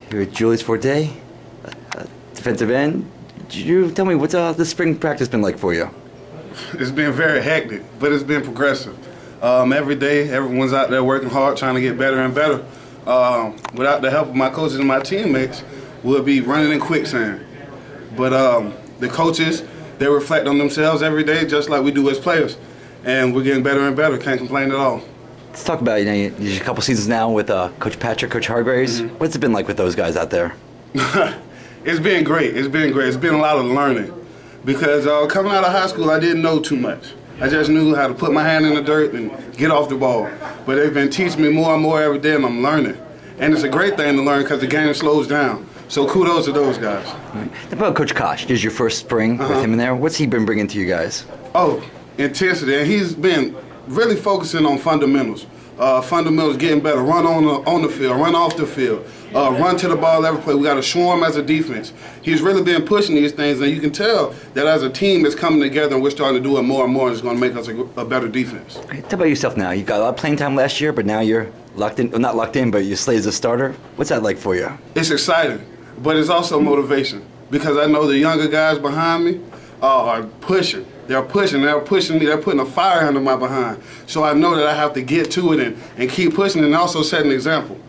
Here at Julius Forte, defensive end. You tell me what's the spring practice been like for you? It's been very hectic, but it's been progressive. Every day, everyone's out there working hard, trying to get better and better. Without the help of my coaches and my teammates, we'll be running in quicksand. But the coaches, they reflect on themselves every day, just like we do as players. And we're getting better and better. Can't complain at all. Let's talk about, you're a couple seasons now with Coach Patrick, Coach Hargraves. Mm-hmm. What's it been like with those guys out there? It's been great. It's been great. It's been a lot of learning. Because coming out of high school, I didn't know too much. I just knew how to put my hand in the dirt and get off the ball. But they've been teaching me more and more every day, and I'm learning. And it's a great thing to learn because the game slows down. So kudos to those guys. Right. How about Coach Kosh? This is your first spring with him in there. What's he been bringing to you guys? Oh, intensity. And he's been really focusing on fundamentals. Fundamentals, getting better. Run on the field, run off the field, run to the ball every play. We got to show him as a defense. He's really been pushing these things, and you can tell that as a team that's coming together and we're starting to do it more and more, it's going to make us a better defense. Okay, tell about yourself now. You got a lot of playing time last year, but now you're locked in, well, not locked in, but you're slated as a starter. What's that like for you? It's exciting, but it's also motivation because I know the younger guys behind me are pushing. They're pushing me, they're putting a fire under my behind. So I know that I have to get to it and keep pushing and also set an example.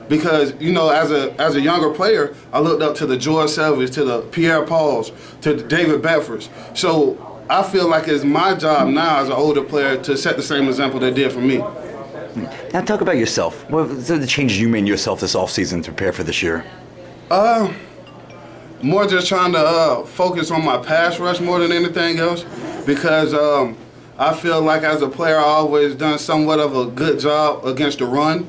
Because, as a younger player, I looked up to the George Selvage, to the Pierre Pauls, to the David Bedfords. So I feel like it's my job now as an older player to set the same example they did for me. Now talk about yourself. What are the changes you made in yourself this offseason to prepare for this year? More just trying to focus on my pass rush more than anything else because I feel like as a player I've always done somewhat of a good job against the run,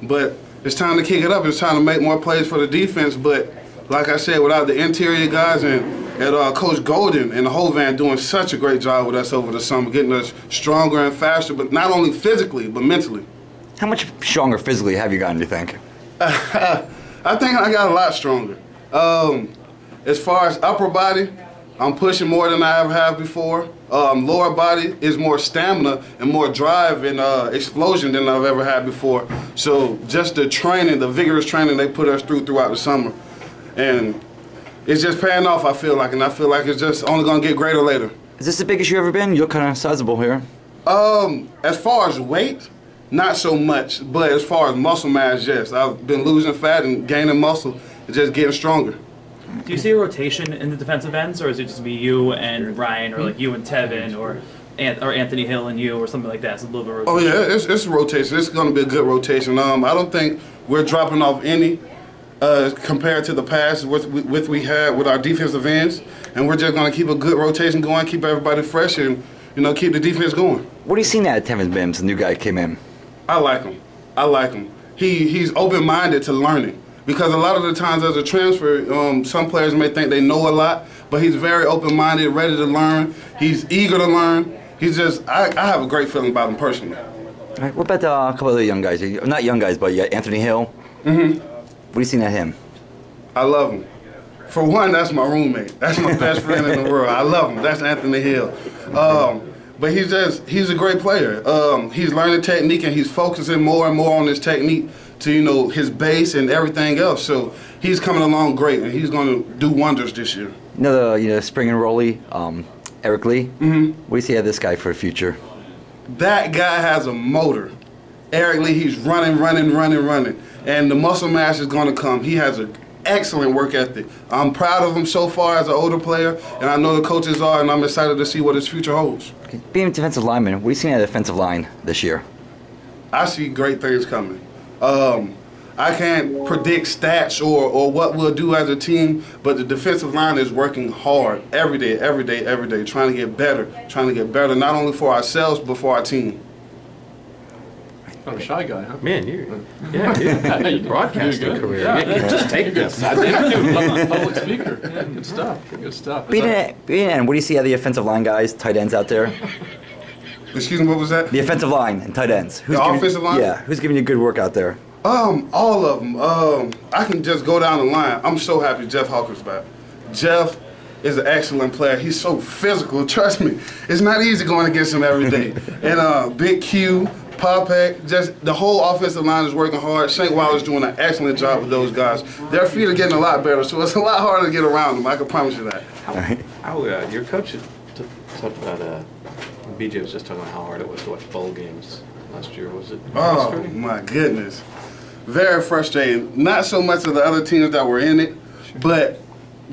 but it's time to kick it up. It's time to make more plays for the defense, but like I said, without the interior guys and Coach Golden and the whole van doing such a great job with us over the summer, getting us stronger and faster, but not only physically, but mentally. How much stronger physically have you gotten, do you think? I think I got a lot stronger. As far as upper body, I'm pushing more than I ever have before. Lower body is more stamina and more drive and explosion than I've ever had before. So just the training, the vigorous training they put us throughout the summer. And it's just paying off, I feel like, and I feel like it's just only going to get greater later. Is this the biggest you've ever been? You look kind of sizable here. As far as weight, not so much, but as far as muscle mass, yes. I've been losing fat and gaining muscle and just getting stronger. Do you see a rotation in the defensive ends, or is it just be you and Ryan, or like you and Tevin, or Anthony Hill and you, or something like that? It's a little bit of rotation. Oh yeah, it's a rotation. It's going to be a good rotation. I don't think we're dropping off any compared to the past with we had with our defensive ends, and we're just going to keep a good rotation going, keep everybody fresh, and keep the defense going. What are you seeing out of Tevin Mims, the new guy that came in? I like him. I like him. He's open-minded to learning. Because a lot of the times as a transfer, some players may think they know a lot, but he's very open-minded, ready to learn. He's eager to learn. He's just, I have a great feeling about him personally. All right, what about a couple of the young guys? Not young guys, but Anthony Hill. Mm-hmm. What do you see at him? I love him. For one, that's my roommate. That's my best friend in the world. I love him. That's Anthony Hill. But he's a great player. He's learning technique and he's focusing more and more on his technique to his base and everything else. So he's coming along great, and he's going to do wonders this year. Another spring enrollee, Eric Lee. Mm-hmm. What do you see out of this guy for the future? That guy has a motor. Eric Lee, he's running, and the muscle mass is going to come. He has an excellent work ethic. I'm proud of him so far as an older player, and I know the coaches are, and I'm excited to see what his future holds. Okay. Being a defensive lineman, what do you see out of the defensive line this year? I see great things coming. I can't predict stats or what we'll do as a team, but the defensive line is working hard every day, trying to get better, not only for ourselves, but for our team. I'm a shy guy, huh? Man, your broadcasting career. Yeah. Just take this. I'm a public speaker. Yeah, good stuff. Being an what do you see out of the offensive line guys, tight ends out there? Excuse me, what was that? The offensive line and tight ends. The offensive line? Yeah, who's giving you good work out there? All of them. I can just go down the line. I'm so happy Jeff Hawkins back. Jeff is an excellent player. He's so physical. Trust me, it's not easy going against him every day. And Big Q, Popek, just the whole offensive line is working hard. Shank Wilder's doing an excellent job with those guys. Their feet are getting a lot better, so it's a lot harder to get around them. I can promise you that. Your coach talked about, BJ was just talking about how hard it was to watch bowl games last year. Was it Oh, frustrating? my goodness. Very frustrating. Not so much of the other teams that were in it, but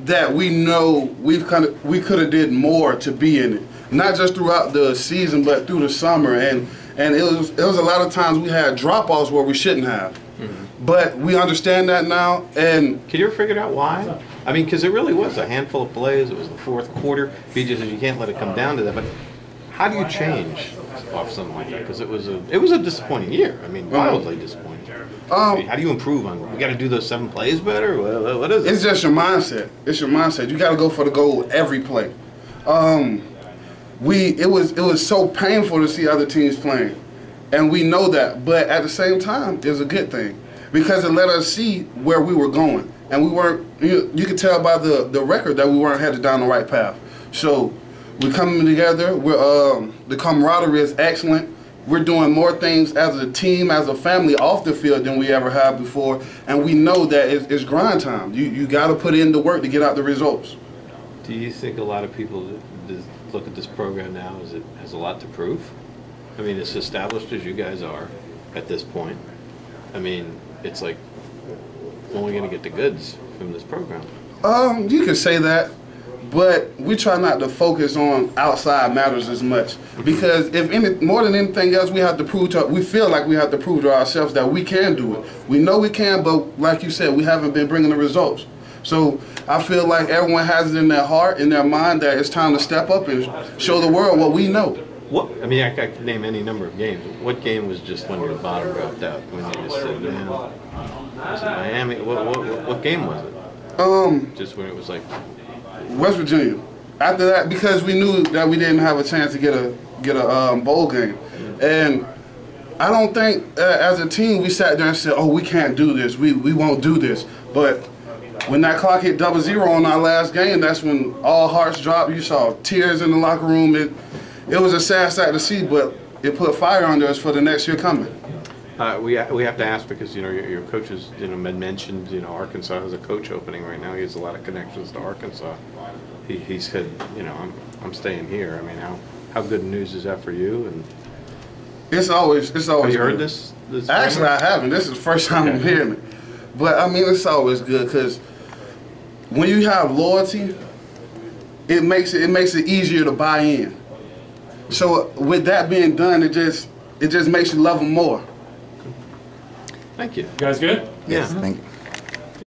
that we know we could have did more to be in it. Not just throughout the season, but through the summer. And it was a lot of times we had drop-offs where we shouldn't have. Mm-hmm. But we understand that now. And Can you ever figure out why? I mean, because it really was a handful of plays. It was the fourth quarter. BJ says you can't let it come down to that. But how do you change off something like that? Because it was a disappointing year. I mean, wildly disappointing. How do you improve on? We got to do those 7 plays better. What is it? it's just your mindset. It's your mindset. You got to go for the goal every play. It was so painful to see other teams playing, and we know that. But at the same time, it was a good thing because it let us see where we were going, and we weren't. You could tell by the record that we weren't headed down the right path. So we're coming together. The camaraderie is excellent. We're doing more things as a team, as a family off the field than we ever have before, and we know that it's grind time. You got to put in the work to get out the results. Do you think a lot of people that look at this program now as it has a lot to prove? I mean, as established as you guys are at this point, I mean, it's like, when are we going to get the goods from this program? You could say that, but we try not to focus on outside matters as much because more than anything else, we feel like we have to prove to ourselves that we can do it. We know we can, but like you said, we haven't been bringing the results. So I feel like everyone has it in their heart, in their mind, that it's time to step up and show the world what we know. I mean, I could name any number of games. What game was just when your bottom dropped out? When you just said, man, was it Miami? What game was it? Just when it was like West Virginia. After that, because we knew that we didn't have a chance to get a bowl game, and I don't think as a team we sat there and said, "Oh, we can't do this. We won't do this." But when that clock hit 0-0 on our last game, that's when all hearts dropped. You saw tears in the locker room. It was a sad sight to see, but it put fire under us for the next year coming. we have to ask because your coaches mentioned Arkansas has a coach opening right now. He has a lot of connections to Arkansas. He said I'm staying here. I mean how good news is that for you? And it's always have you good. heard this Actually, I haven't. This is the first time I'm hearing it. But I mean, it's always good because when you have loyalty, it makes it easier to buy in. So with that being done, it just makes you love them more. Thank you. You guys good? Yes, Yeah. thank you.